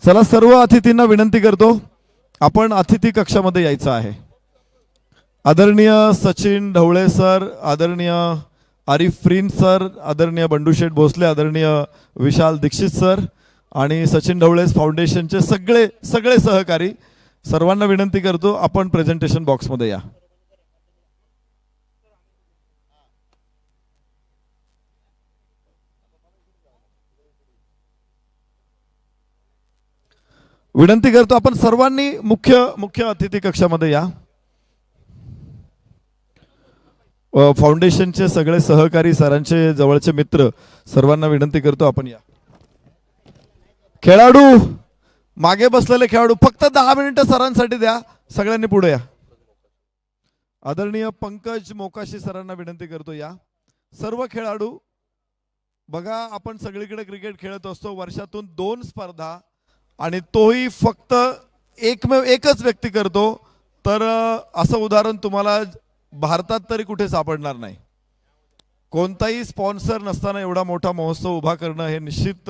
चला सर्व अतिथींना विनंती करतो आपण अतिथी कक्षामध्ये यायचं आहे। आदरणीय सचिन ढवळे सर, आदरणीय आरिफ फ्रीन सर, आदरणीय बंडूशेठ भोसले, आदरणीय विशाल दीक्षित सर आणि सचिन ढवळे फाउंडेशनचे सगळे सहकारी सर्वांना विनंती करतो आपण प्रेझेंटेशन बॉक्समध्ये या। विनंती करतो आपण सर्वांनी मुख्य अतिथी कक्षामध्ये या। फाउंडेशनचे सगळे सहकारी सरांचे जवळचे मित्र सर्वांना विनंती करतो आपण या। खेळाडू मागे बसलेले खेळाडू फक्त 10 मिनिटं सरांसाठी द्या, सगळ्यांनी पुढे या। आदरणीय पंकज मोकाशी सरांना विनंती करतो या। सर्व खेळाडू बघा, आपण सगळीकडे क्रिकेट खेळत असतो, वर्षातून 2 स्पर्धा आणि तोही फक्त एकच व्यक्ती करतो, तर असं उदाहरण तुम्हाला भारतात तरी कुठे सापडणार नाही। कोणताही स्पॉन्सर नसताना एवढा मोठा महोत्सव उभा करणं हे निश्चित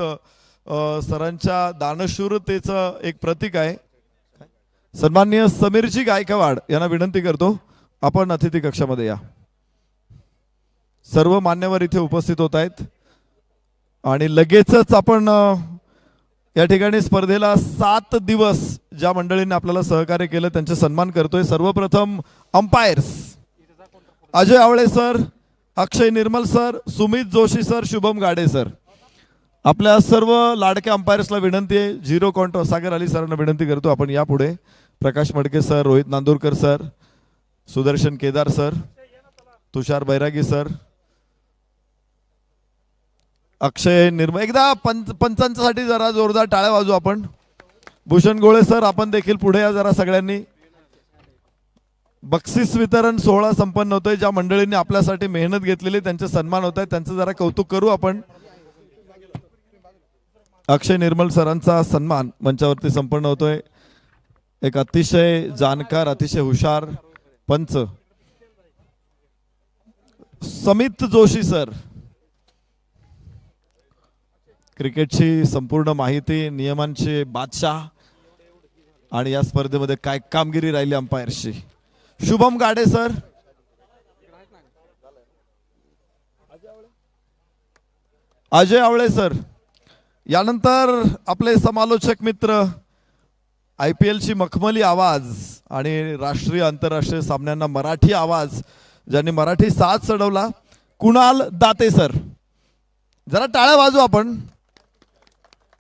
सरांच्या दानशूरतेचं एक प्रतीक आहे। सन्माननीय समीरजी गायकवाड यांना विनंती करतो आपण अतिथी कक्षामध्ये या। सर्व मान्यवर इथे उपस्थित होत आहेत आणि लगेचच आपण या ठिकाणी स्पर्धेला 7 दिवस ज्या मंडळींनी आपल्याला सहकार्य केलं त्यांचे सन्मान करतोय। सर्वप्रथम अंपायर्स अजय आवळे सर, अक्षय निर्मल सर, सुमित जोशी सर, शुभम गाडे सर, आपल्या सर्व लाडक्या अंपायर्सला विनंती आहे। 0 काउंटर सागर अली सरांना विनंती करतो आपण या पुढे। Prakash Madke sir, Rohit Nandurkar sir, Sudarshan Kedar sir, Tushar Bairagi sir, Akshay Nirmal, एकदा पंचांसाठी जरा जोरदार टाळ्या वाजू आपण। भूषण गोळे सर आपण देखील पुढे या जरा सगळ्यांनी। बक्षीस वितरण सोहळा संपन्न होतोय, ज्या मंडळींनी आपल्यासाठी मेहनत घेतलेली त्यांचे सन्मान होत आहे, त्यांचं जरा कौतुक करू आपण। अक्षय निर्मल सरांचा सन्मान मंचावरती संपन्न होतोय। एक अतिशय जाणकार, अतिशय हुशार पंच समित जोशी सर, क्रिकेटची संपूर्ण माहिती, नियमांचे बादशाह आणि या स्पर्धेमध्ये काय कामगिरी राहिली अंपायरची। शुभम गाडे सर, अजय आवळे सर, यानंतर आपले समालोचक मित्र, IPL ची मखमली आवाज आणि राष्ट्रीय आंतरराष्ट्रीय सामन्यांना मराठी आवाज, ज्यांनी मराठी साज चढवला, कुणाल दाते सर, जरा टाळ्या वाजू आपण।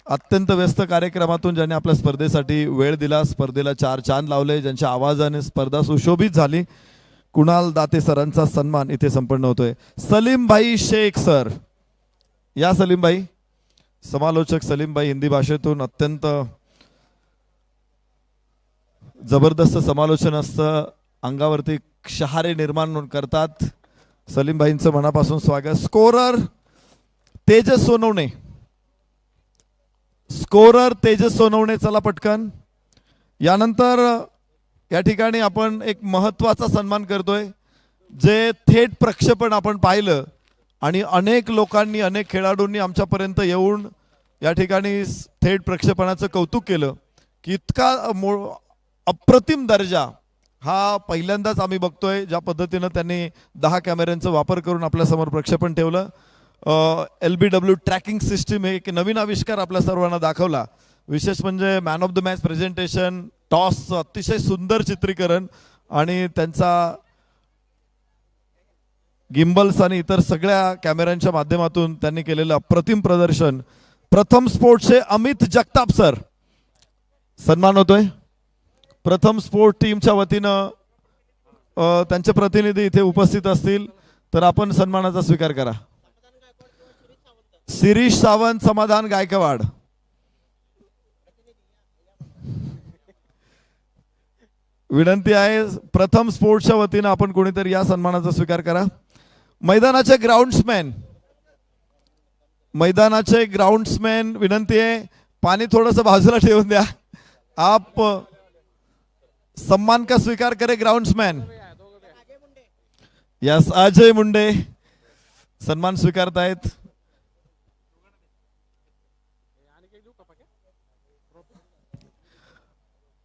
अत्यंत व्यस्त कार्यक्रमातून ज्यांनी आपल्या स्पर्धेसाठी वेळ दिला, स्पर्धेला 4 चांद लावले, ज्यांच्या आवाजाने स्पर्धा सुशोभित झाली, कुणाल दाते सरांचा सन्मान इथे संपन्न होतोय। सलीम भाई शेख सर या। सलीम भाई, समालोचक सलीम भाई हिंदी भाषेतून अत्यंत जबरदस्त समालोचन असतं, अंगावरती शहारे निर्माण करतात। सलीम भाईंचं मनापासून स्वागत। स्कोरर तेजस सोनवणे, तेजस सोनवणे चला पटकन। यानंतर या ठिकाणी आपण एक महत्त्वाचा सन्मान करतोय, जे थेट प्रक्षेपण आपण पाहिलं आणि अनेक लोकांनी, अनेक खेळाडूंनी आमच्यापर्यंत येऊन या ठिकाणी थेट प्रक्षेपणाचं कौतुक केलं की इतका अप्रतिम दर्जा हा पहिल्यांदाच आम्ही बघतोय। ज्या पद्धतीनं त्यांनी 10 कॅमेऱ्यांचा वापर करून आपल्यासमोर प्रक्षेपण ठेवलं, LBW ट्रॅकिंग सिस्टीम, एक नवीन आविष्कार आपल्या सर्वांना दाखवला। विशेष म्हणजे man of the match presentation, टॉसचं अतिशय सुंदर चित्रीकरण आणि त्यांचा गिम्बल्स आणि इतर सगळ्या कॅमेऱ्यांच्या माध्यमातून त्यांनी केलेलं अप्रतिम प्रदर्शन। प्रथम स्पोर्ट्सचे अमित जगताप सर, सन्मान होतोय। प्रथम स्पोर्ट टीमच्या वतीनं त्यांचे प्रतिनिधी इथे उपस्थित असतील तर आपण सन्मानाचा स्वीकार करा। शिरीष सावंत, समाधान गायकवाड, विनंती आहे प्रथम स्पोर्ट्सच्या वतीनं आपण कोणीतरी या सन्मानाचा स्वीकार करा। मैदानाचे ग्राउंड्समॅन, विनंती आहे पाणी थोडंसं बाजूला ठेवून द्या। आप सम्मान का स्वीकार करे ग्राउंड्समॅन। यस, अजय मुंडे सन्मान स्वीकारतायत।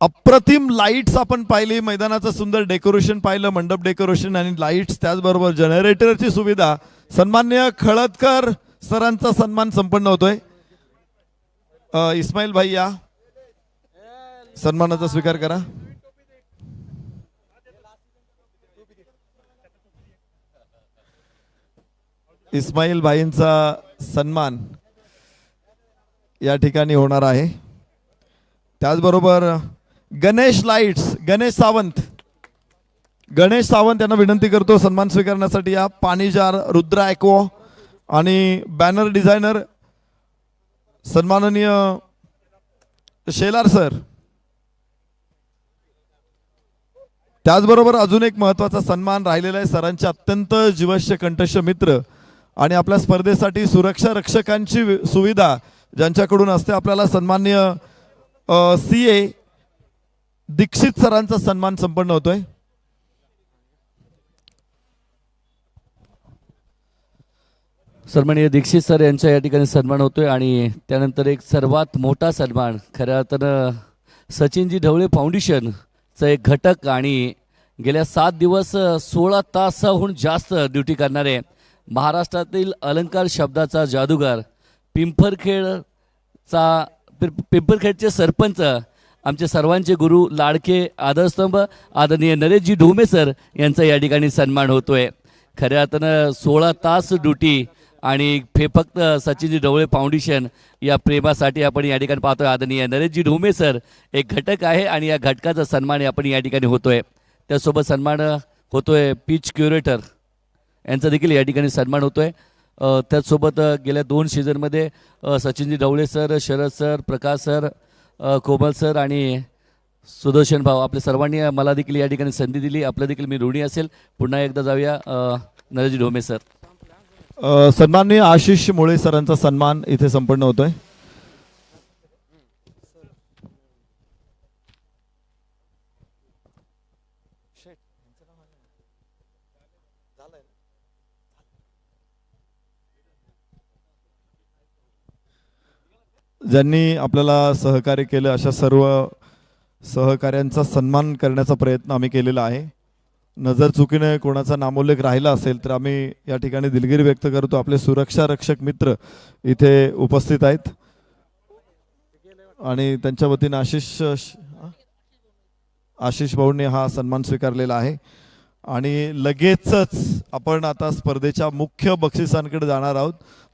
अप्रतिम लाईट्स आपण पाहिली, मैदानाचं सुंदर डेकोरेशन पाहिलं, मंडप डेकोरेशन आणि लाईट्स, त्याचबरोबर जनरेटरची सुविधा. सन्मान्य खळदकर सरांचा सन्मान संपन्न होतोय. इस्माईल भाई या सन्मानाचा स्वीकार करा. इस्माईल भाईंचा सन्मान या ठिकाणी होणार आहे. त्याचबरोबर गणेश लाईट्स, गणेश सावंत यांना विनंती करतो सन्मान स्वीकारण्यासाठी या. पाणी जार, रुद्रा ॲक्वो आणि बॅनर डिझायनर सन्माननीय शेलार सर. त्याचबरोबर अजून एक महत्त्वाचा सन्मान राहिलेला आहे, सरांचे अत्यंत जीवश्य कंठस्थ मित्र आणि आपल्या स्पर्धेसाठी सुरक्षा रक्षकांची सुविधा ज्यांच्याकडून असते, आपल्याला सन्माननीय CA दीक्षित सरांचा सन्मान संपन्न होतोय. सन्माननीय दीक्षित सर यांचा या ठिकाणी सन्मान होतोय. आणि त्यानंतर एक सर्वात मोठा सन्मान खऱ्या अर्थानं सचिनजी ढवळे फाउंडेशनचा एक घटक आणि गेल्या 7 दिवस 16 तासाहून जास्त ड्युटी करणारे महाराष्ट्रातील अलंकार शब्दाचा जादूगार, पिंपरखेडचे सरपंच, आमचे सर्वांचे गुरु, लाडके आदरस्तंभ आदरणीय नरेशजी ढोमे सर यांचा या ठिकाणी सन्मान होतोय. खऱ्या अर्थानं 16 तास ड्युटी आणि फक्त सचिनजी ढवळे फाउंडेशन या प्रेमासाठी आपण या ठिकाणी पाहतोय. आदरणीय नरेशजी ढोमे सर एक घटक आहे आणि या घटकाचा सन्मान आपण या ठिकाणी होतोय. त्यासोबत सन्मान होतोय पिच क्युरेटर यांचा देखील या ठिकाणी सन्मान होतोय. त्याचसोबत गेल्या 2 सीझनमध्ये सचिनजी ढवळे सर, शरद सर, प्रकाश सर, कोमल सर आणि सुदर्शन भाऊ आपल्या सर्वांनी मला देखील या ठिकाणी संधी दिली. आपलं देखील मी ऋणी असेल. पुन्हा एकदा जाऊया नरेशजी ढोमे सर. सन्माननीय आशिष मोळे सरांचा सन्मान इथे संपन्न होतोय. ज्यांनी आपल्याला सहकार्य केलं अशा सर्व सहकार्यांचा सन्मान करण्याचा प्रयत्न आम्ही केलेला आहे. नजर चुकीने कोणाचा नामोल्लेख राहिला असेल तर आम्ही या ठिकाणी दिलगिरी व्यक्त करतो. आपले सुरक्षा रक्षक मित्र इथे उपस्थित आहेत आणि त्यांच्या वतीने आशिष भाऊंनी हा सन्मान स्वीकारलेला आहे. आणि लगेचच आपण आता स्पर्धेच्या मुख्य बक्षिसांकडे जाणार आहोत.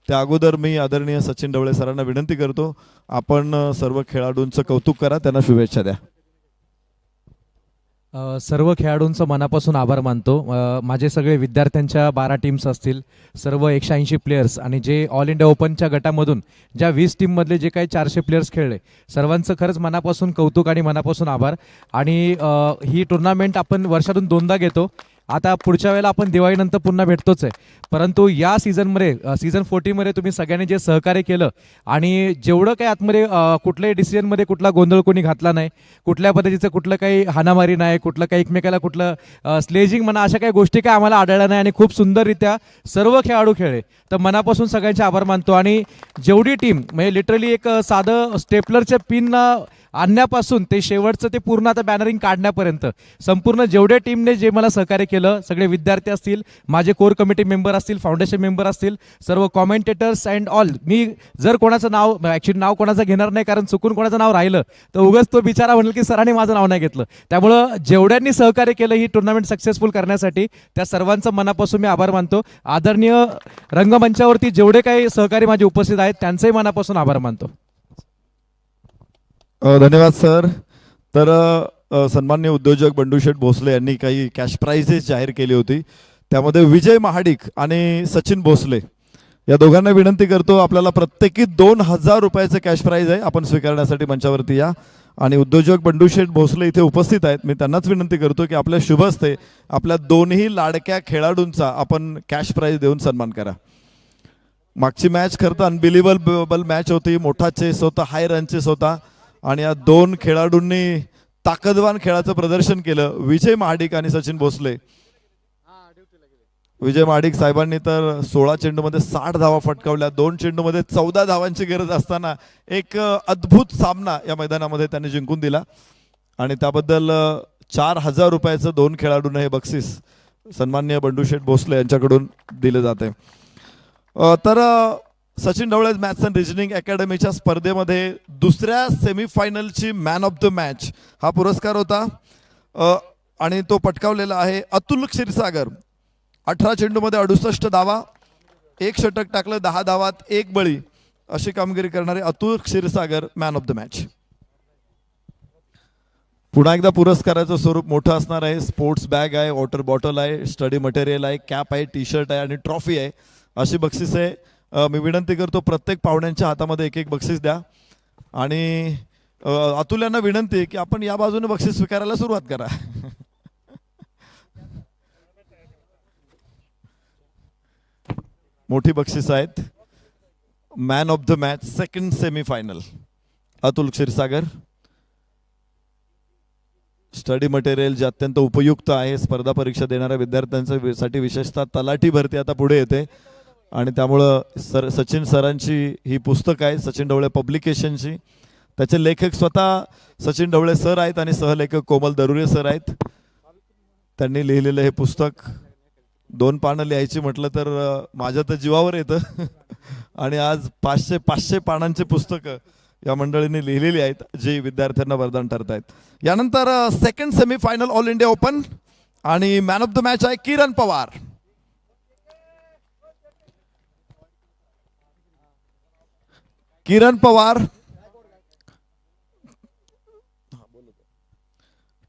त्या अगोदर मी आदरणीय सचिन ढवळे सरांना विनंती करतो, आपण सर्व खेळाडूंचं कौतुक करा, त्यांना शुभेच्छा द्या. सर्व खेळाडूंचं मनापासून आभार मानतो. माझे सगळे विद्यार्थ्यांच्या 12 टीम्स असतील, सर्व 180 प्लेयर्स आणि जे ऑल इंडिया ओपनच्या गटामधून ज्या 20 टीममधले जे काही 400 प्लेयर्स खेळले, सर्वांचं खरंच मनापासून कौतुक आणि मनापासून आभार. आणि ही टुर्नामेंट आपण वर्षातून 2दा घेतो. आता पुढच्या वेळेला आपण दिवाळीनंतर पुन्हा भेटतोच आहे, परंतु या सीझनमध्ये सीझन 14मध्ये तुम्ही सगळ्यांनी जे सहकार्य केलं आणि जेवढं काही आतमध्ये कुठल्याही डिसिजनमध्ये कुठला गोंधळ कोणी घातला नाही, कुठल्या पद्धतीचं कुठलं काही हाणामारी नाही, कुठलं काही एकमेकाला कुठलं स्लेजिंग म्हणा, अशा काही गोष्टी काय आम्हाला आढळल्या नाही आणि खूप सुंदररित्या सर्व खेळाडू खेळले. तर मनापासून सगळ्यांचे आभार मानतो. आणि जेवढी टीम म्हणजे लिटरली एक साधं स्टेपलरच्या पिन आणण्यापासून ते शेवटचं ते पूर्ण आता बॅनरिंग काढण्यापर्यंत संपूर्ण जेवढ्या टीमने जे मला सहकार्य केलं, सगळे विद्यार्थी असतील, माझे कोर कमिटी मेंबर असतील, फाउंडेशन मेंबर असतील, सर्व कॉमेंटेटर्स अँड ऑल. मी जर कोणाचं नाव ॲक्च्युली नाव कोणाचं घेणार नाही, कारण चुकून कोणाचं नाव राहिलं तर उगाच तो बिचारा म्हणेल की सरांनी माझं नाव नाही घेतलं. त्यामुळं जेवढ्यांनी सहकार्य केलं ही टुर्नामेंट सक्सेसफुल करण्यासाठी, त्या सर्वांचं मनापासून मी आभार मानतो. आदरणीय रंगमंचावरती जेवढे काही सहकारी माझे उपस्थित आहेत त्यांचंही मनापासून आभार मानतो. धन्यवाद सर. तर सन्मान्य उद्योजक बंडूशेठ भोसले यांनी काही कॅश प्राइजेस जाहीर केली होती. त्यामध्ये विजय महाडिक आणि सचिन भोसले या दोघांना विनंती करतो, आपल्याला प्रत्येकी 2000 रुपयाचं कॅश प्राइज आहे, आपण स्वीकारण्यासाठी मंचावरती या. आणि उद्योजक बंडूशेठ भोसले इथे उपस्थित आहेत, मी त्यांनाच विनंती करतो की आपल्या शुभ हस्ते आपल्या दोन्ही लाडक्या खेळाडूंचा आपण कॅश प्राइज देऊन सन्मान करा. मागची मॅच खरं तर अनबिलिव्हेबल मॅच होती, मोठा चेस होता, हाय रन चेस होता आणि या 2 खेळाडूंनी ताकदवान खेळाचं प्रदर्शन केलं. विजय महाडिक आणि सचिन भोसले विजय महाडिक साहेबांनी तर 16 चेंडूमध्ये 60 धावा फटकावल्या. 2 चेंडूमध्ये 14 धावांची गरज असताना एक अद्भुत सामना या मैदानामध्ये त्यांनी जिंकून दिला आणि त्याबद्दल 4,000 रुपयाचं 2 खेळाडूंना हे बक्षीस सन्माननीय बंडूशेठ भोसले यांच्याकडून दिले जाते. तर Sachin Dhawale maths and reasoning अकॅडमीच्या स्पर्धेमध्ये दुसऱ्या सेमीफायनलची मॅन ऑफ द मॅच हा पुरस्कार होता आणि तो पटकावलेला आहे अतुल क्षीरसागर. 18 चेंडूमध्ये 68 धावा, 1 षटक टाकलं, 10 धावात 1 बळी अशी कामगिरी करणारे Atul Kshirsagar man of the match. पुन्हा एकदा पुरस्काराचं स्वरूप मोठं असणार आहे. स्पोर्ट्स बॅग आहे, वॉटर बॉटल आहे, स्टडी मटेरियल आहे, कॅप आहे, टी शर्ट आहे आणि ट्रॉफी आहे अशी बक्षिसे मी विनंती करतो प्रत्येक पाहुण्यांच्या हातामध्ये एक बक्षीस द्या. आणि अतुल यांना विनंती आहे की आपण या बाजूने बक्षीस स्वीकारायला सुरुवात करा. मोठी बक्षीस आहेत. Man of the match second semifinal Atul Kshirsagar. Study material जे अत्यंत उपयुक्त आहे स्पर्धा परीक्षा देणाऱ्या विद्यार्थ्यांसाठी, विशेषतः तलाठी भरती आता पुढे येते आणि त्यामुळं सचिन सरांची ही पुस्तक आहे सचिन ढवळे पब्लिकेशनची. त्याचे लेखक स्वतः सचिन ढवळे सर आहेत आणि सहलेखक कोमल दरुरे सर आहेत. त्यांनी लिहिलेलं हे पुस्तक 2 पानं लिहायची म्हटलं तर माझ्या तर जीवावर येतं आणि आज 500 पानांचे पुस्तकं या मंडळींनी लिहिलेली आहेत जी विद्यार्थ्यांना वरदान ठरत आहेत. यानंतर second semifinal all India open आणि मॅन ऑफ द मॅच आहे किरण पवार. किरण पवार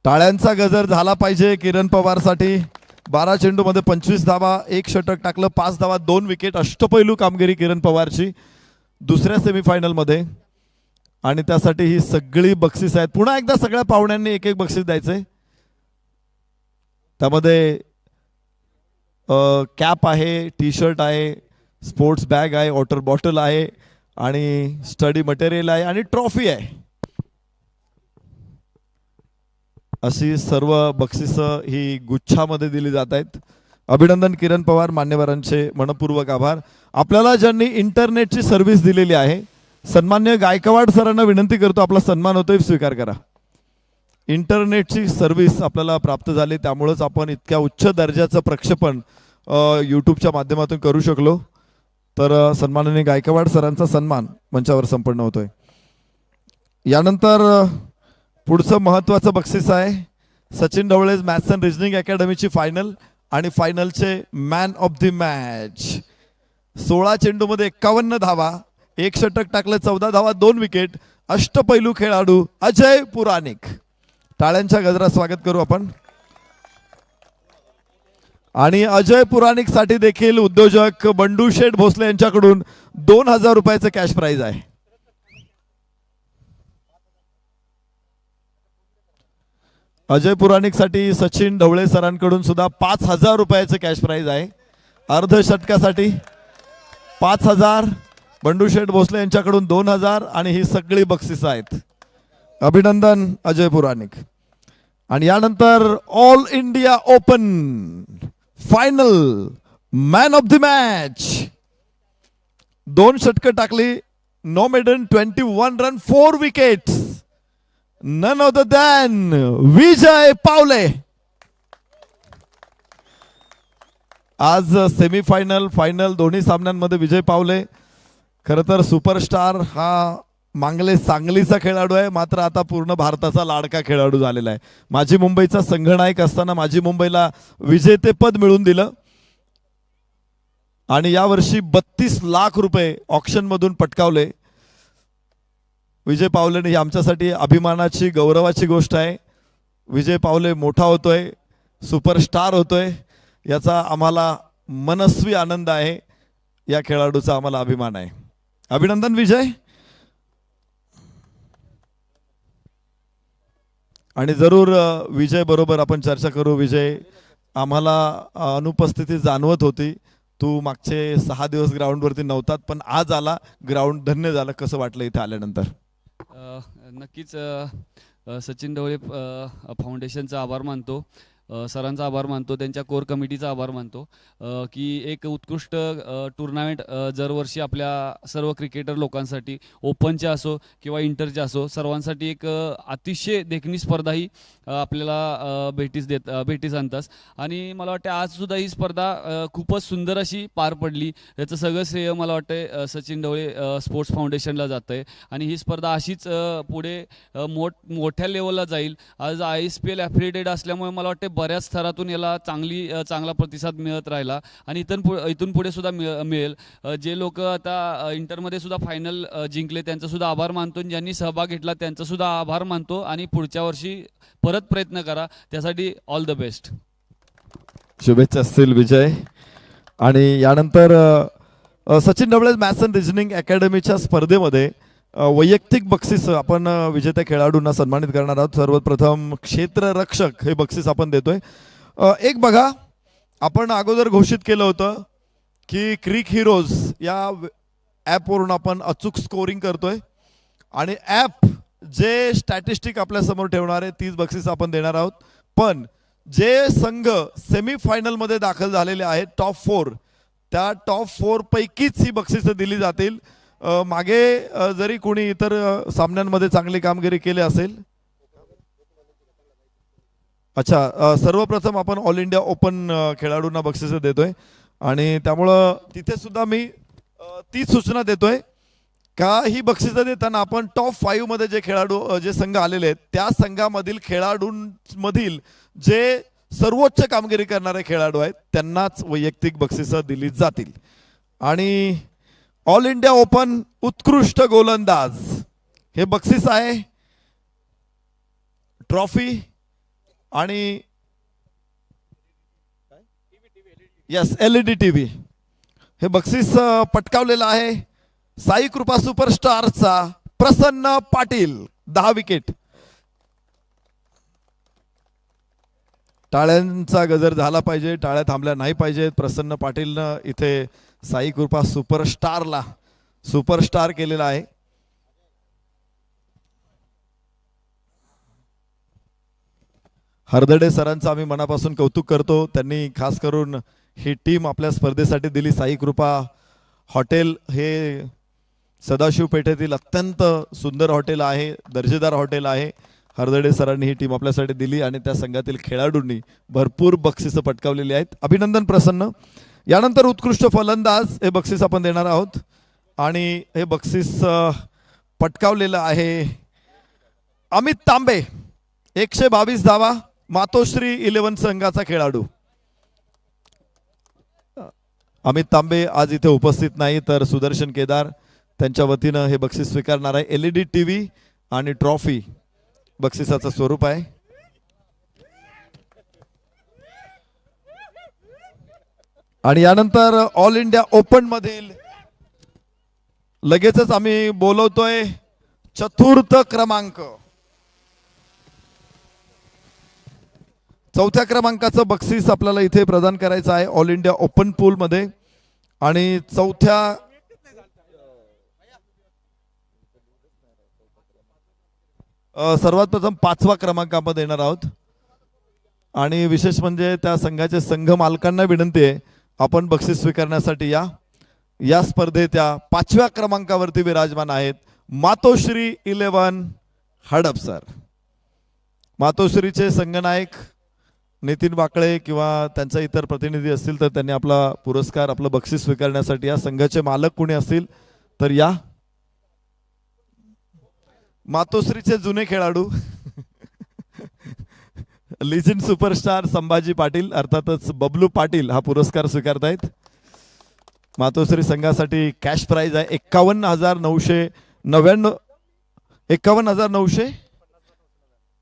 टाळ्यांचा गजर झाला पाहिजे किरण पवारसाठी. 12 चेंडूमध्ये 25 धावा, 1 षटक टाकलं, 5 धावा, 2 विकेट. अष्टपैलू कामगिरी किरण पवारची दुसऱ्या सेमीफायनलमध्ये आणि त्यासाठी ही सगळी बक्षीस आहेत. पुन्हा एकदा सगळ्या पाहुण्यांनी एक बक्षीस द्यायचंय. त्यामध्ये कॅप आहे, टी शर्ट आहे, स्पोर्ट्स बॅग आहे, वॉटर बॉटल आहे आणि स्टडी मटेरियल आहे आणि ट्रॉफी आहे. अशी सर्व बक्षिसं ही गुच्छामध्ये दिली जात आहेत. अभिनंदन किरण पवार, मान्यवरांचे मनपूर्वक आभार. आपल्याला ज्यांनी इंटरनेटची सर्व्हिस दिलेली आहे सन्मान्य गायकवाड सरांना विनंती करतो आपला सन्मान होतोय स्वीकार करा. इंटरनेटची सर्व्हिस आपल्याला प्राप्त झाली त्यामुळेच आपण इतक्या उच्च दर्जाचं प्रक्षेपण यूट्यूबच्या माध्यमातून करू शकलो. तर सन्माननीय गायकवाड सरांचा सन्मान मंचावर संपन्न होतोय. यानंतर पुढचं महत्त्वाचं बक्षीस आहे Sachin Dhawale maths and reasoning अकॅडमीची फायनल आणि फायनलचे मॅन ऑफ द मॅच. 16 चेंडूमध्ये 51 धावा, 1 षटक टाकलं, 14 धावा, 2 विकेट. अष्टपैलू खेळाडू अजय पुराणिक. टाळ्यांच्या गजरात स्वागत करू आपण. आणि अजय पुराणिक साठी देखील उद्योजक बंडूशेठ भोसले यांच्याकडून 2,000 रुपयाचं कॅश प्राइज आहे. अजय पुराणिक साठी सचिन ढवळे सरांकडून सुद्धा 5,000 रुपयाचं कॅश प्राइज आहे. अर्धशतकासाठी 5,000, बंडूशेठ भोसले यांच्याकडून 2,000 आणि ही सगळी बक्षिसं आहेत. अभिनंदन अजय पुराणिक. आणि यानंतर all India open final man of the match. 2 षटकं टाकली, no maiden, 21 run, 4 wickets. None other than Vijay Pawale. आज सेमीफायनल फायनल दोन्ही सामन्यांमध्ये विजय पावले. खरं तर सुपरस्टार हा मांगले सांगलीचा खेळाडू आहे मात्र आता पूर्ण भारताचा लाडका खेळाडू झालेला आहे. माझी मुंबईचा संघनायक असताना माझी मुंबईला विजेतेपद मिळवून दिलं आणि यावर्षी 32 लाख रुपये ऑक्शनमधून पटकावले. विजय पावलेने ही आमच्यासाठी अभिमानाची गौरवाची गोष्ट आहे. विजय पावले मोठा होतोय, सुपरस्टार होतोय, याचा आम्हाला मनस्वी आनंद आहे. या खेळाडूचा आम्हाला अभिमान आहे. अभिनंदन विजय. आणि जरूर विजय बरोबर आपण चर्चा करू. विजय, आम्हाला अनुपस्थिती जाणवत होती, तू मागचे 6 दिवस ग्राउंडवरती नव्हतात पण आज आला, ग्राउंड धन्य झालं. कसं वाटलं इथे आल्यानंतर? नक्कीच सचिन ढवळे फाउंडेशनचा आभार मानतो. सरांचा आभार मानतो, त्यांच्या कोर कमिटीचा आभार मानतो की एक उत्कृष्ट टुर्नामेंट दरवर्षी आपल्या सर्व क्रिकेटर लोकांसाठी, ओपनच्या असो किंवा इंटरच्या असो, सर्वांसाठी एक अतिशय देखणी स्पर्धा ही आपल्याला भेटीस आणतात. आणि मला वाटतं आजसुद्धा ही स्पर्धा खूपच सुंदर अशी पार पडली. याचं सगळं श्रेय मला वाटतं सचिन ढवळे स्पोर्ट्स फाउंडेशनला जातं आहे. आणि ही स्पर्धा अशीच पुढे मोठ्या लेवलला जाईल. आज ISPL ॲफिलिएटेड असल्यामुळे मला वाटतं बऱ्याच स्तरातून याला चांगला प्रतिसाद मिळत राहिला आणि इथून पुढे सुद्धा मिळेल. जे लोक आता इंटरमध्ये सुद्धा फायनल जिंकले त्यांचा सुद्धा आभार मानतो, ज्यांनी सहभाग घेतला त्यांचा सुद्धा आभार मानतो. आणि पुढच्या वर्षी परत प्रयत्न करा, त्यासाठी ऑल द बेस्ट. शुभेच्छा असतील विजय. आणि यानंतर Sachin Dhawale maths and reasoning अकॅडमीच्या स्पर्धेमध्ये वैयक्तिक बक्षीस आपण विजेत्या खेळाडूंना सन्मानित करणार आहोत. सर्वप्रथम क्षेत्ररक्षक हे बक्षीस आपण देतोय. एक बघा, आपण अगोदर घोषित केलं होतं की क्रिक हिरोज या ॲपवरून आपण अचूक स्कोरिंग करतोय आणि ॲप जे स्टॅटिस्टिक आपल्यासमोर ठेवणार आहे तीच बक्षीस आपण देणार आहोत. पण जे संघ सेमीफायनलमध्ये दाखल झालेले आहेत टॉप 4, त्या टॉप 4 पैकीच ही बक्षिसं दिली जातील. मागे जरी कोणी इतर सामन्यांमध्ये चांगली कामगिरी केली असेल. अच्छा, सर्वप्रथम आपण ऑल इंडिया ओपन खेळाडूंना बक्षिसं देतोय आणि त्यामुळं तिथे सुद्धा मी तीच सूचना देतोय का ही बक्षिसं देताना आपण टॉप 5 मध्ये जे खेळाडू जे संघ आलेले आहेत त्या संघामधील खेळाडूंमधील जे सर्वोच्च कामगिरी करणारे खेळाडू आहेत त्यांनाच वैयक्तिक बक्षिसं दिली जातील. आणि ऑल इंडिया ओपन उत्कृष्ट गोलंदाज हे बक्षीस आहे, ट्रॉफी आणि यस LED TV हे बक्षीस पटकावलेलं आहे साई कृपा सुपरस्टारचा प्रसन्न पाटील, 10 विकेट. टाळ्यांचा गजर झाला पाहिजे, टाळ्या थांबल्या नाही पाहिजेत. प्रसन्न पाटीलनं इथे साई कृपा सुपरस्टारला सुपरस्टार केलेला आहे. हरदडे सरांचं आम्ही मनापासून कौतुक करतो. त्यांनी खास करून ही टीम आपल्या स्पर्धेसाठी दिली. साई कृपा हॉटेल हे सदाशिव पेठेतील अत्यंत सुंदर हॉटेल आहे, दर्जेदार हॉटेल आहे. हरदडे सरांनी ही टीम आपल्यासाठी दिली आणि त्या संघातील खेळाडूंनी भरपूर बक्षिसं पटकावलेली आहेत. अभिनंदन प्रसन्न. यानंतर उत्कृष्ट फलंदाज हे बक्षीस आपण देणार आहोत आणि हे बक्षीस पटकावलेलं आहे अमित तांबे, 122 धावा, मातोश्री 11 संघाचा खेळाडू. अमित तांबे आज इथे उपस्थित नाही, तर सुदर्शन केदार त्यांच्या वतीनं हे बक्षीस स्वीकारणार आहे. LED TV आणि ट्रॉफी बक्षिसाचं स्वरूप आहे. आणि यानंतर ऑल इंडिया ओपन मधील लगेचच आम्ही बोलवतोय चतुर्थ क्रमांक, 4थ्या क्रमांकाचं बक्षीस आपल्याला इथे प्रदान करायचं आहे ऑल इंडिया ओपन पूल मध्ये. आणि सर्वात प्रथम 5वा क्रमांक आपण देणार आहोत. आणि विशेष म्हणजे त्या संघाचे संघ मालकांना विनंती आहे आपण बक्षीस स्वीकारण्यासाठी या स्पर्धेत त्या 5व्या क्रमांकावरती विराजमान आहेत मातोश्री 11 हडपसर. मातोश्रीचे संघनायक नितीन वाकळे किंवा त्यांचा इतर प्रतिनिधी असतील तर त्यांनी आपला पुरस्कार, आपलं बक्षीस स्वीकारण्यासाठी या संघाचे मालक कोणी असतील तर या. मातोश्रीचे जुने खेळाडू लिजंड सुपरस्टार संभाजी पाटील अर्थातच बबलू पाटील हा पुरस्कार स्वीकारतायत. मातोश्री संघासाठी कॅश प्राइज आहे 51,999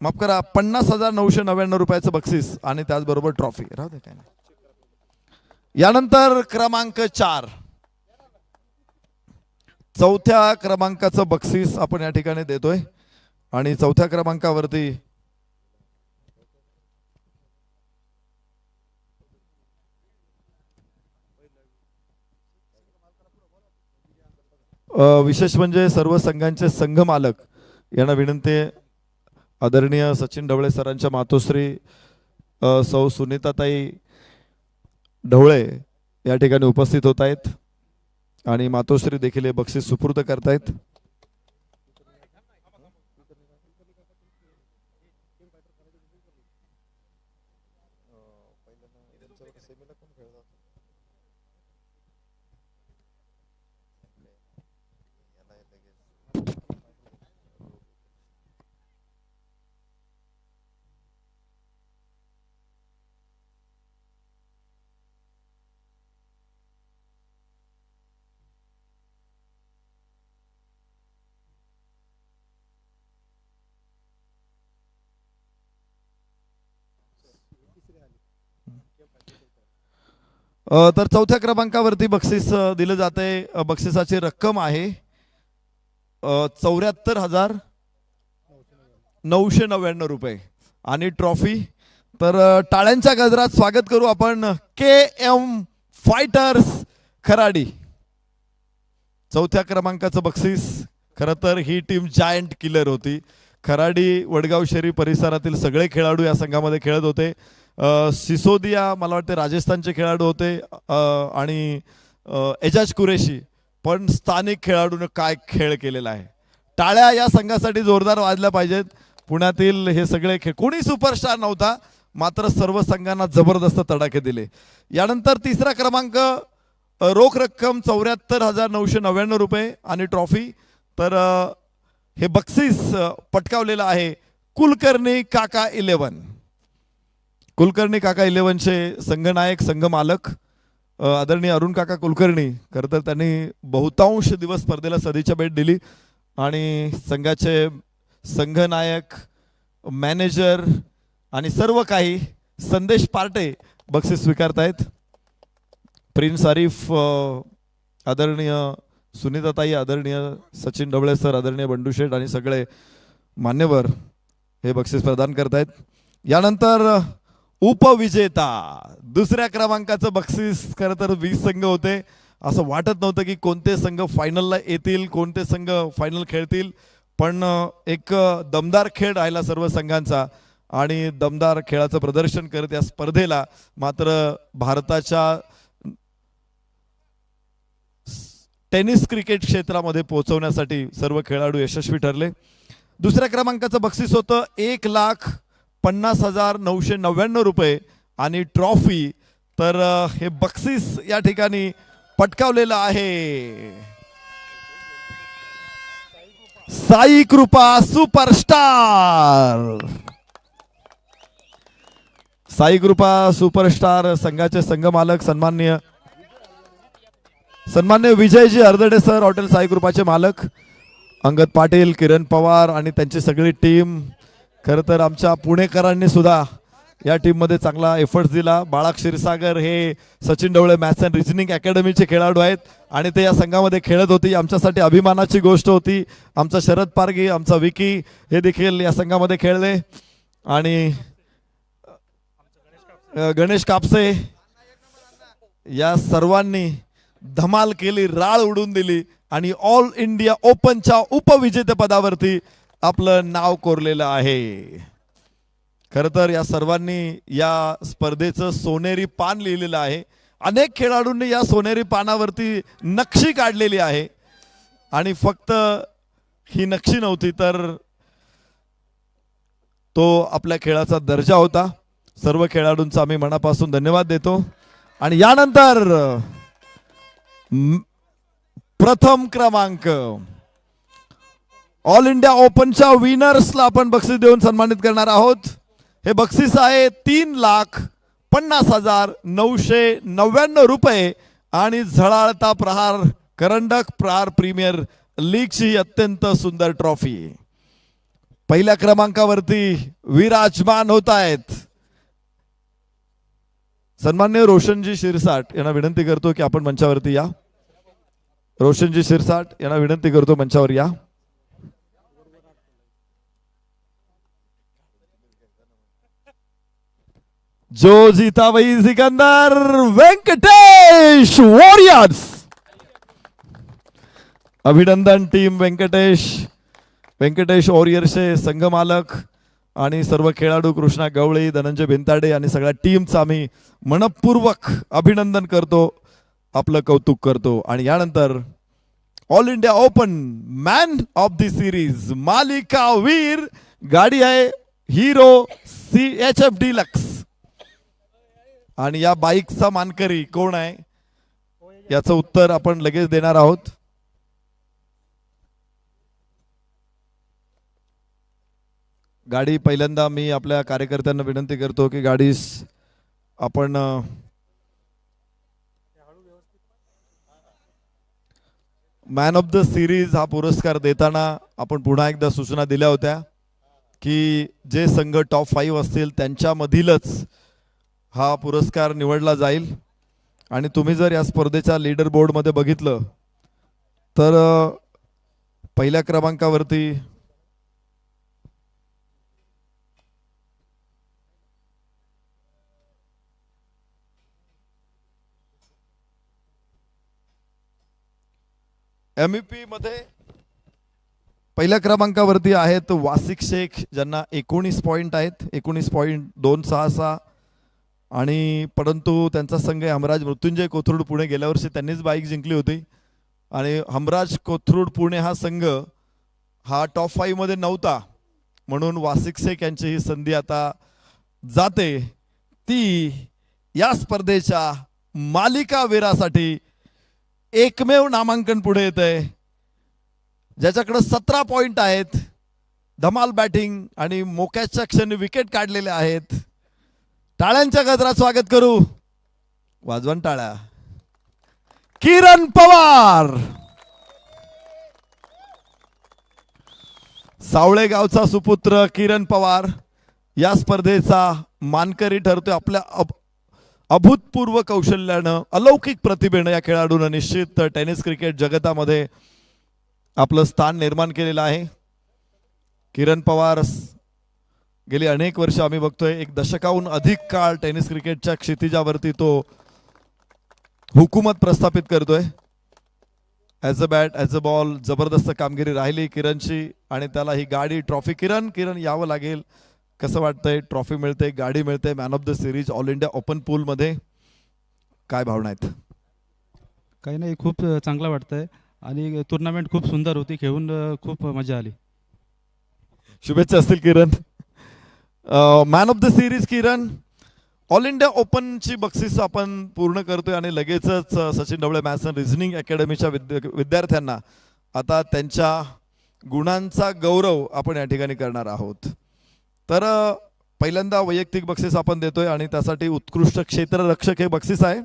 माफ करा 50,999 रुपयाचं बक्षीस आणि त्याचबरोबर ट्रॉफी. राहू दे काय नाही. यानंतर क्रमांक 4, 4थ्या क्रमांकाचं बक्षीस आपण या ठिकाणी देतोय. आणि 4थ्या क्रमांकावरती विशेष म्हणजे सर्व संघांचे संघ मालक यांना विनंती, आदरणीय सचिन ढवळे सरांच्या मातोश्री सौ सुनीताताई ढवळे या ठिकाणी उपस्थित होत आहेत आणि मातोश्री देखील हे बक्षीस सुपूर्द करतायत. तर चौथ्या क्रमांकावरती बक्षीस दिलं जाते. बक्षिसाची रक्कम आहे 74,999 रुपये आणि ट्रॉफी. तर टाळ्यांच्या गजरात स्वागत करू आपण KM फायटर्स खराडी. चौथ्या क्रमांकाचं बक्षीस. खरं तर ही टीम जायंट किलर होती. खराडी वडगाव शहरी परिसरातील सगळे खेळाडू या संघामध्ये खेळत होते. सिसोदिया मला वाटते राजस्थानचे खेळाडू होते आणि एजाज कुरेशी, पण स्थानिक खेळाडूने काय खेळ केलेला आहे. टाळ्या या संघासाठी जोरदार वाजल्या पाहिजेत. पुण्यातील हे सगळे कोणी सुपरस्टार नव्हता, मात्र सर्व संघांना जबरदस्त तडाखे दिले. यानंतर तिसरा क्रमांक रोख रक्कम 74,999 रुपये आणि ट्रॉफी. तर हे बक्षीस पटकावलेलं आहे कुलकर्णी काका 11. कुलकर्णी काका 11चे संघनायक संघमालक आदरणीय अरुण काका कुलकर्णी. खरं तर त्यांनी बहुतांश दिवस स्पर्धेला सदिच्छा भेट दिली आणि संघाचे संघनायक, मॅनेजर आणि सर्व काही संदेश पार्टे बक्षीस स्वीकारतायत. प्रिन्स आरिफ, आदरणीय सुनीताताई, आदरणीय सचिन ढवळे सर, आदरणीय बंडू शेठ आणि सगळे मान्यवर हे बक्षीस प्रदान करतायत. यानंतर उपविजेता दुसऱ्या क्रमांकाचं बक्षीस. खरं तर 20 संघ होते. असं वाटत नव्हतं की कोणते संघ फायनलला येतील, कोणते संघ फायनल खेळतील, पण एक दमदार खेळ राहिला सर्व संघांचा आणि दमदार खेळाचं प्रदर्शन करत या स्पर्धेला मात्र भारताच्या टेनिस क्रिकेट क्षेत्रामध्ये पोहोचवण्यासाठी सर्व खेळाडू यशस्वी ठरले. दुसऱ्या क्रमांकाचं बक्षीस होतं 1,50,999 रुपये आणि ट्रॉफी. तर हे बक्षीस या ठिकाणी पटकावलेलं आहे साई कृपा सुपरस्टार. साई कृपा सुपरस्टार संघाचे संघमालक सन्मान्य विजयजी हरदडे सर, हॉटेल साई कृपाचे मालक अंगद पाटील, किरण पवार आणि त्यांची सगळी टीम. खरं तर आमच्या पुणेकरांनी सुद्धा या टीममध्ये चांगला एफर्ट्स दिला. बाळा क्षीरसागर हे Sachin Dhawale maths and reasoning अकॅडमीचे खेळाडू आहेत आणि ते या संघामध्ये खेळत होती. आमच्यासाठी अभिमानाची गोष्ट होती. आमचा शरद पारगी, आमचा विकी हे देखील या संघामध्ये खेळले आणि गणेश कापसे या सर्वांनी धमाल केली, राळ उडून दिली आणि ऑल इंडिया ओपनच्या उपविजेतेपदावरती आपलं नाव कोरलेलं आहे. खरं तर या सर्वांनी या स्पर्धेचं सोनेरी पान लिहिलेलं आहे. अनेक खेळाडूंनी या सोनेरी पानावरती नक्षी काढलेली आहे आणि फक्त ही नक्षी नव्हती तर तो आपल्या खेळाचा दर्जा होता. सर्व खेळाडूंचा आम्ही मनापासून धन्यवाद देतो. आणि यानंतर प्रथम क्रमांक ऑल इंडिया ओपनच्या विनर्सला आपण बक्षीस देऊन सन्मानित करणार आहोत. हे बक्षीस आहे 3,50,999 रुपये आणि झळाळता प्रहार करंडक प्रहार प्रीमियर लीगची अत्यंत सुंदर ट्रॉफी. पहिल्या क्रमांकावरती विराजमान होत आहेत सन्मान्य रोशनजी शिरसाट यांना विनंती करतो की आपण मंचावरती या. रोशनजी शिरसाट यांना विनंती करतो मंचावर या. जो जीता वही सिकंदर व्यंकटेश वॉरियर्स. अभिनंदन टीम व्यंकटेश वॉरियर्सचे संघमालक आणि सर्व खेळाडू कृष्णा गवळी, धनंजय भिंताडे आणि सगळ्या टीमचं आम्ही मनपूर्वक अभिनंदन करतो, आपलं कौतुक करतो. आणि यानंतर all India open man of the series मालिका वीर गाडी आहे हिरो CHF डिलक्स. आणि या बाईकचा मानकरी कोण आहे याचं उत्तर आपण लगेच देणार आहोत. गाडी पहिल्यांदा मी आपल्या कार्यकर्त्यांना विनंती करतो की गाडी आपण मॅन ऑफ द सिरीज हा पुरस्कार देताना आपण पुन्हा एकदा सूचना दिल्या होत्या की जे संघ टॉप 5 असतील त्यांच्यामधीलच हा पुरस्कार निवडला जाईल. आणि तुम्ही जर या स्पर्धेच्या लीडर बोर्डमध्ये बघितलं तर पहिल्या क्रमांकावरती MEP मध्ये पहिल्या क्रमांकावरती आहेत वासिक शेख ज्यांना 19 पॉईंट आहेत, 19.266. आणि परंतु त्यांचा संघ आहे हमराज मृत्युंजय कोथरूड पुणे. गेल्या वर्षी त्यांनीच बाईक जिंकली होती आणि हमराज कोथरूड पुणे हा संघ हा टॉप 5 मध्ये नव्हता, म्हणून वासिक शेख यांची ही संधी आता जाते ती या स्पर्धेच्या मालिका वीरासाठी. एकमेव नामांकन पुढे येत आहे ज्याच्याकडे 17 पॉइंट आहेत, धमाल बॅटिंग आणि मोक्याच्या क्षणी विकेट काढलेले आहेत. टाळ्यांच्या गजरात स्वागत करू, वाजवण टाळ्या, किरण पवार. सावळे गावचा सुपुत्र किरण पवार या स्पर्धेचा मानकरी ठरतोय. आपल्या अभूतपूर्व कौशल्यानं, अलौकिक प्रतिभेनं या खेळाडूनं निश्चित टेनिस क्रिकेट जगतामध्ये आपलं स्थान निर्माण केलेलं आहे. किरण पवार गेली अनेक वर्ष आम्ही बघतोय, 1 दशकाहून अधिक काळ टेनिस क्रिकेटच्या क्षितिजावरती तो हुकूमत प्रस्थापित करतोय. As a bat, as a ball जबरदस्त कामगिरी राहिली किरणची आणि त्याला ही गाडी ट्रॉफी. किरण यावं लागेल. कसं वाटतंय? ट्रॉफी मिळते, गाडी मिळते, man of the series all India open पूलमध्ये. काय भावना आहेत? काही नाही, खूप चांगलं वाटतंय आणि टुर्नामेंट खूप सुंदर होती, खेळून खूप मजा आली. शुभेच्छा असतील Kiran. Man of the series Kiran. All India ओपनची बक्षीस आपण पूर्ण करतोय आणि लगेचच Sachin Dhawale maths and reasoning अकॅडमीच्या विद्यार्थ्यांना आता त्यांच्या गुणांचा गौरव आपण या ठिकाणी करणार आहोत. तर पहिल्यांदा वैयक्तिक बक्षीस आपण देतोय आणि त्यासाठी उत्कृष्ट क्षेत्ररक्षक हे बक्षीस आहे.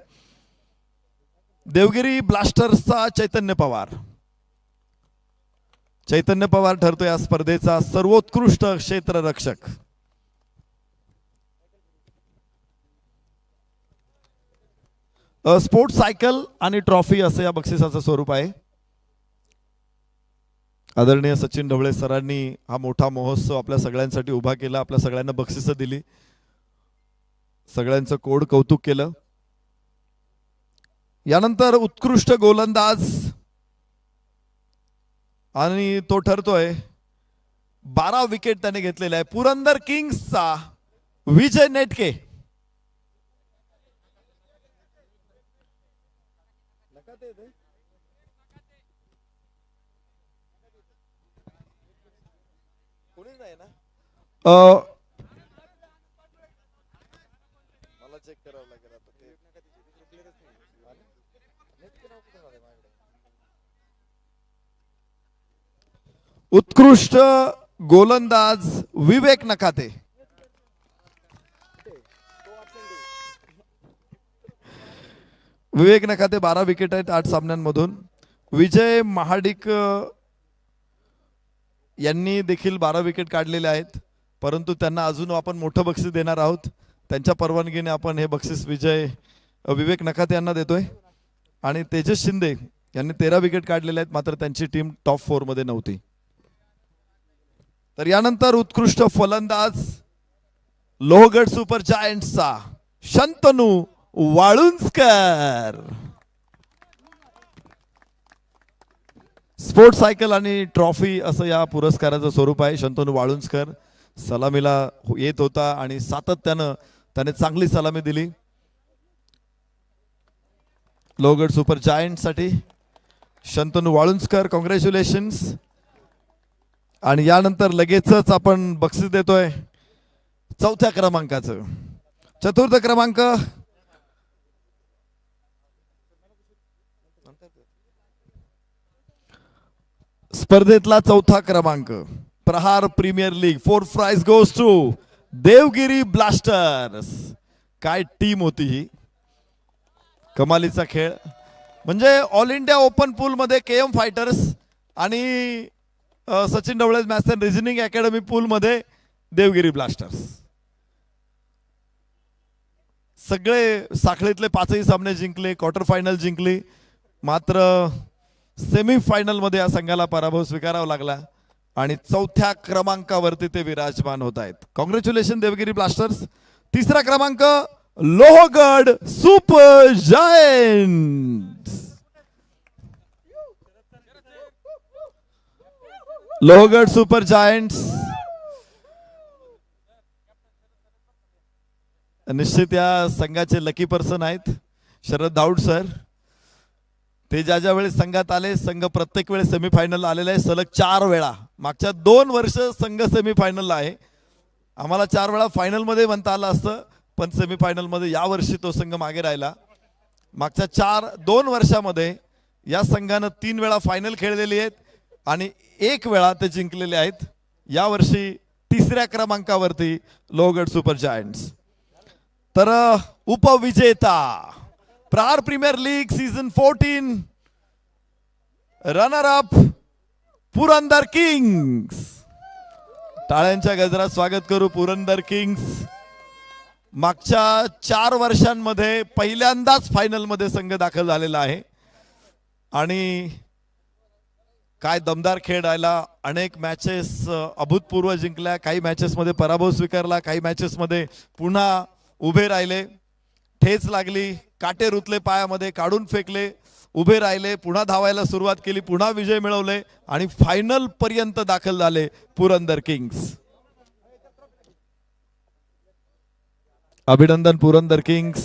देवगिरी ब्लास्टर्सचा चैतन्य पवार ठरतोय या स्पर्धेचा सर्वोत्कृष्ट क्षेत्ररक्षक. स्पोर्ट्स सायकल आणि ट्रॉफी असं या बक्षिसाचं स्वरूप आहे. आदरणीय सचिन ढवळे सरांनी हा मोठा महोत्सव आपल्या सगळ्यांसाठी उभा केला, आपल्या सगळ्यांना बक्षिसं दिली, सगळ्यांचं कोड कौतुक केलं. यानंतर उत्कृष्ट गोलंदाज आणि तो ठरतोय 12 विकेट त्याने घेतलेला आहे पुरंदर किंग्सचा विजय नेटके. मला चेक करावं लागेल आता ते. उत्कृष्ट गोलंदाज विवेक नखाते. विवेक नखाते 12 विकेट आहेत 8 सामन्यांमधून. विजय महाडिक यांनी देखील 12 विकेट काढलेले आहेत, परंतु त्यांना अजून आपण मोठं बक्षीस देणार आहोत. त्यांच्या परवानगीने आपण हे बक्षीस विवेक नखाते यांना देतोय. आणि तेजस शिंदे यांनी 13 विकेट काढलेले आहेत, मात्र त्यांची टीम टॉप 4 मध्ये नव्हती. तर यानंतर उत्कृष्ट फलंदाज लोहगड सुपर जायंट्सचा शंतनू वाळुंजकर. स्पोर्ट्स सायकल आणि ट्रॉफी असं या पुरस्काराचं स्वरूप आहे. शंतनू वाळुंजकर सलामीला येत होता आणि सातत्यानं त्याने चांगली सलामी दिली. लोहगड सुपर जायंट साठी शंतनू वाळुंजकर कॉंग्रॅच्युलेशन्स. आणि यानंतर लगेचच आपण बक्षीस देतोय चौथ्या क्रमांकाचं. चतुर्थ क्रमांक स्पर्धेतला चौथा क्रमांक Prahar premier league. 4 prize goes to Devgiri blasters. काय टीम होती ही, कमालीचा खेळ. म्हणजे ऑल इंडिया ओपन पूल मध्ये केएम फायटर्स आणि Sachin Dhawale maths and reasoning academy pool मध्ये देवगिरी ब्लास्टर्स. सगळे साखळीतले 5ही सामने जिंकले, क्वार्टर फायनल जिंकली. मात्र सेमी फायनल मध्ये या संघाला पराभव स्वीकारावा लागला आणि चौथ्या क्रमांकावरती ते विराजमान होत आहेत. Congratulation Devgiri Blasters. तिसरा क्रमांक Lohagad Super Giants. Lohagad Super Giants निश्चित या संघाचे लकी पर्सन आहेत शरद दाऊड सर. ते ज्या वेळेस संघात आले, संघ प्रत्येक वेळेस सेमीफायनल आलेला आहे सलग 4 वेळा. मागच्या 2 वर्ष संघ सेमीफायनलला आहे. आम्हाला 4 वेळा फायनल मध्ये म्हणता आलं असतं, पण सेमीफायनल मध्ये या वर्षी तो संघ मागे राहिला. मागच्या 2 वर्षामध्ये या संघानं 3 वेळा फायनल खेळलेली आहेत आणि 1 वेळा ते जिंकलेले आहेत. या वर्षी तिसऱ्या क्रमांकावरती लोहगड सुपर जायंट्स. तर उपविजेता Prahar premier league season 14 runner up Purandar kings. टाळ्यांच्या गजरात स्वागत करू पुरंदर किंग्स. मागच्या 4 वर्षांमध्ये पहिल्यांदाच फायनल मध्ये संघ दाखल झालेला आहे आणि काय दमदार खेळ राहिला. अनेक मॅचेस अभूतपूर्व जिंकल्या, काही मॅचेस मध्ये पराभव स्वीकारला, काही मॅचेस मध्ये पुन्हा उभे राहिले. ठेच लागली, काटे रुतले पायामध्ये, काढून फेकले, उभे राहिले, पुन्हा धावायला सुरुवात केली, पुन्हा विजय मिळवले आणि फायनल पर्यंत दाखल झाले पुरंदर किंग्स. अभिनंदन पुरंदर किंग्स.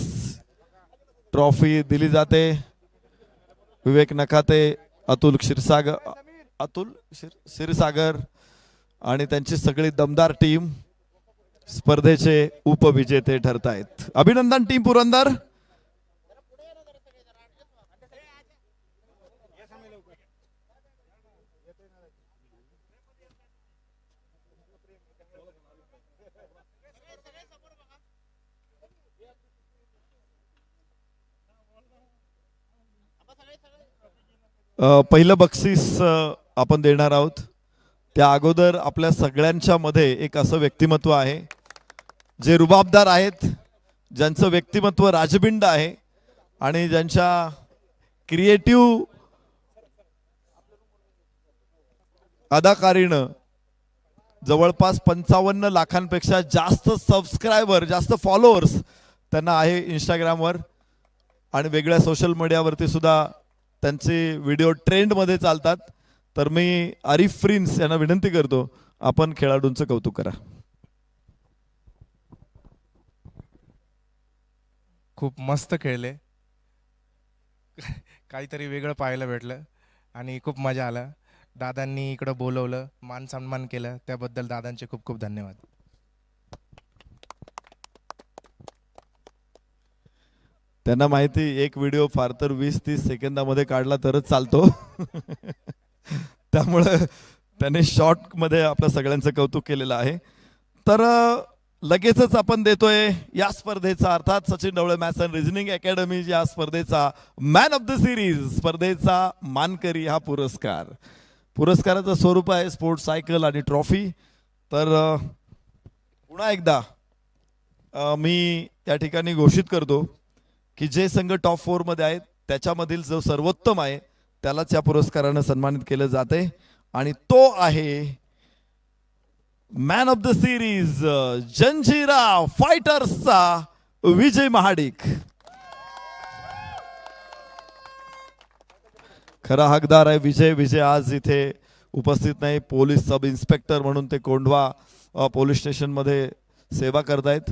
ट्रॉफी दिली जाते विवेक नखाते, अतुल क्षीरसागर आणि त्यांची सगळी दमदार टीम स्पर्धेचे उपविजेते ठरत आहेत. अभिनंदन टीम पुरंदर. पहिलं बक्षीस आपण देणार आहोत. त्या अगोदर आपल्या सगळ्यांच्या मध्ये एक असं व्यक्तिमत्व आहे जे रुबाबदार आहेत, ज्यांचं व्यक्तिमत्व राजबिंड आहे आणि ज्यांच्या क्रिएटिव्ह अदाकारीनं जवळपास 55 लाखांपेक्षा जास्त सबस्क्रायबर, जास्त फॉलोअर्स त्यांना आहे इंस्टाग्रामवर आणि वेगळ्या सोशल मीडियावरती सुद्धा त्यांचे व्हिडिओ ट्रेंडमध्ये चालतात. तर मी आरिफ प्रिन्स यांना विनंती करतो, आपण खेळाडूंचं कौतुक करा. खूप मस्त खेळले, काहीतरी वेगळं पाहायला भेटलं आणि खूप मजा आला. दादांनी इकडं बोलवलं, मान सन्मान केलं, त्याबद्दल दादांचे खूप खूप धन्यवाद. त्यांना माहिती एक व्हिडिओ फार तर 20-30 सेकंदामध्ये काढला तरच चालतो. त्यामुळे त्याने शॉर्ट मध्ये आपल्या सगळ्यांचं कौतुक केलेलं आहे. तर लगेचच आपण देतोय या स्पर्धेचा, अर्थात Sachin Dhawale maths and reasoning academy या स्पर्धेचा मॅन ऑफ द सिरीज, स्पर्धेचा मानकरी हा पुरस्कार. पुरस्काराचं स्वरूप आहे स्पोर्ट्स सायकल आणि ट्रॉफी. तर पुन्हा एकदा मी या ठिकाणी घोषित करतो की जे संघ टॉप 4 मध्ये आहेत त्याच्यामधील जो सर्वोत्तम आहे त्यालाच या पुरस्काराने सन्मानित केले जाते आणि तो आहे man of the series Janjira फायटर्सचा विजय महाडिक. खरा हकदार आहे विजय. विजय आज इथे उपस्थित नाही, पोलीस सब इन्स्पेक्टर म्हणून ते कोंढवा पोलीस स्टेशनमध्ये सेवा करतायत,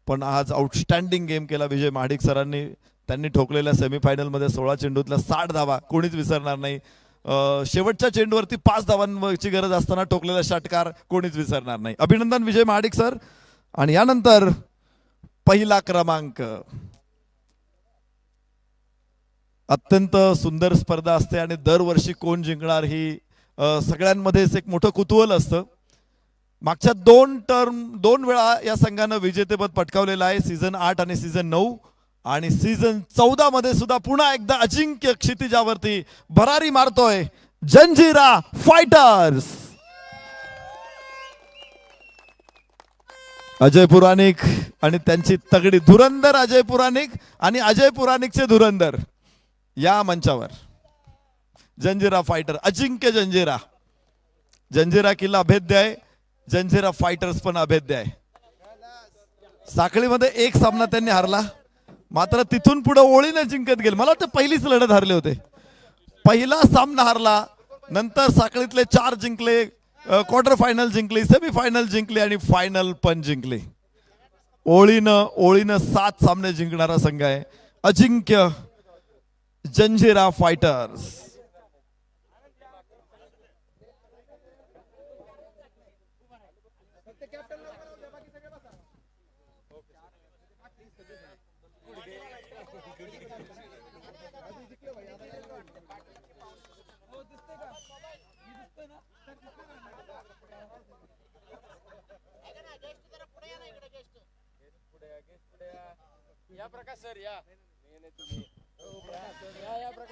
पण आज आउटस्टँडिंग गेम केला विजय महाडिक सरांनी. त्यांनी ठोकलेल्या सेमीफायनलमध्ये 16 चेंडूतल्या 60 धावा कोणीच विसरणार नाही. शेवटच्या चेंडूवरती 5 धावांची गरज असताना ठोकलेला षटकार कोणीच विसरणार नाही. अभिनंदन विजय महाडिक सर. आणि यानंतर पहिला क्रमांक. अत्यंत सुंदर स्पर्धा असते आणि दरवर्षी कोण जिंकणार ही सगळ्यांमध्येच एक मोठं कुतूहल असतं. मागच्या 2 वेळा या संघानं विजेतेपद पटकावलेलं आहे, सीझन 8 आणि सीझन 9. आणि सीझन 14 मध्ये सुद्धा पुन्हा एकदा अजिंक्य क्षितिजावरती भरारी मारतोय जंजिरा फायटर्स. अजय पुराणिक आणि त्यांची तगडी धुरंधर अजय पुराणिक आणि अजय पुराणिकचे धुरंधर या मंचावर. जंजिरा फायटर, अजिंक्य जंजिरा. जंजिरा किल्ला अभेद्य आहे, जंजिरा फायटर्स पण अभेद्य आहे. साखळीमध्ये एक सामना त्यांनी हारला, मात्र तिथून पुढे ओळीने जिंकत गेले. मला वाटतं पहिलीच लढत हारले होते. पहिला सामना हारला, नंतर साखळीतले 4 जिंकले, क्वार्टर फायनल जिंकली, सेमीफायनल जिंकली आणि फायनल पण जिंकली. ओळीनं 7 सामने जिंकणारा संघ आहे अजिंक्य जंजिरा फायटर्स.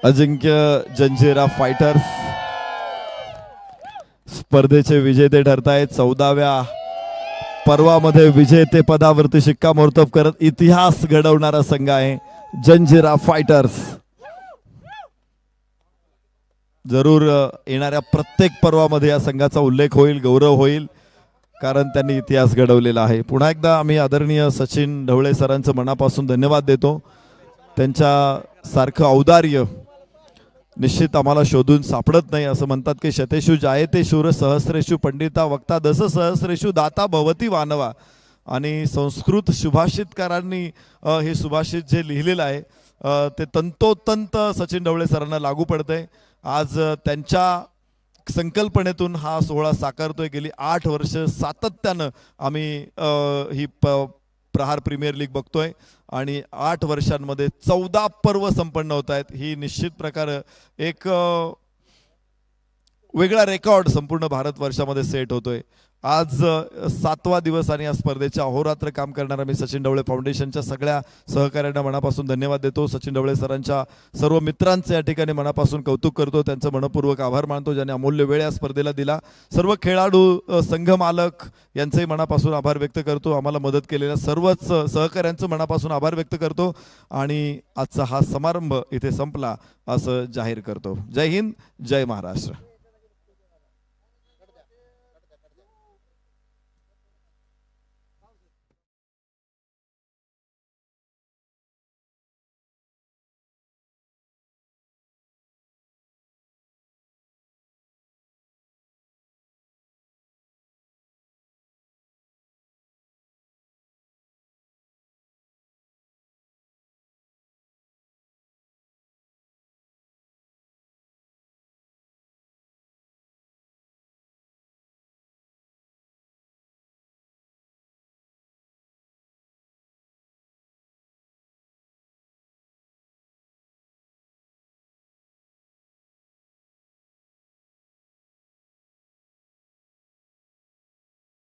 अजिंक्य जंजिरा फायटर्स स्पर्धेचे विजेते ठरतायत. 14व्या पर्वामध्ये विजेते पदावरती शिक्कामोर्तब करत इतिहास घडवणारा संघ आहे जंजिरा फायटर्स. जरूर येणाऱ्या प्रत्येक पर्वामध्ये या संघाचा उल्लेख होईल, गौरव होईल, कारण त्यांनी इतिहास घडवलेला आहे. पुन्हा एकदा आम्ही आदरणीय सचिन ढवळे सरांचं मनापासून धन्यवाद देतो. त्यांच्या सारखं औदार्य निश्चित आम्हाला शोधून सापडत नाही. असं म्हणतात की शतेषु जायते शूर सहस्रेषु पंडिता वक्ता दस सहस्रेषु दाता भवती वानवा. आणि संस्कृत सुभाषितकारांनी हे सुभाषित जे लिहिलेलं आहे ते तंतोतंत सचिन ढवळे सरांना लागू पडतंय. आज त्यांच्या संकल्पनेतून हा सोहळा साकारतोय. गेली 8 वर्ष सातत्यानं आम्ही ही प्रहार प्रीमियर लीग बघतोय आणि 8 वर्षांमध्ये 14 पर्व संपन्न होत आहेत. ही निश्चित प्रकारे एक वेगळा रेकॉर्ड संपूर्ण भारतवर्षामध्ये सेट होतोय. आज 7वा दिवस आणि या स्पर्धेच्या अहोरात्र काम करणाऱ्या मी सचिन ढवळे फाउंडेशनच्या सगळ्या सहकाऱ्यांना मनापासून धन्यवाद देतो. सचिन ढवळे सरांच्या सर्व मित्रांचे या ठिकाणी मनापासून कौतुक करतो. त्यांचं मनपूर्वक आभार मानतो ज्यांनी अमूल्य वेळ या स्पर्धेला दिला. सर्व खेळाडू, संघ मालक यांचेही मनापासून आभार व्यक्त करतो. आम्हाला मदत केलेल्या सर्वच सहकाऱ्यांचं मनापासून आभार व्यक्त करतो आणि आजचा हा समारंभ इथे संपला असं जाहीर करतो. जय हिंद, जय महाराष्ट्र.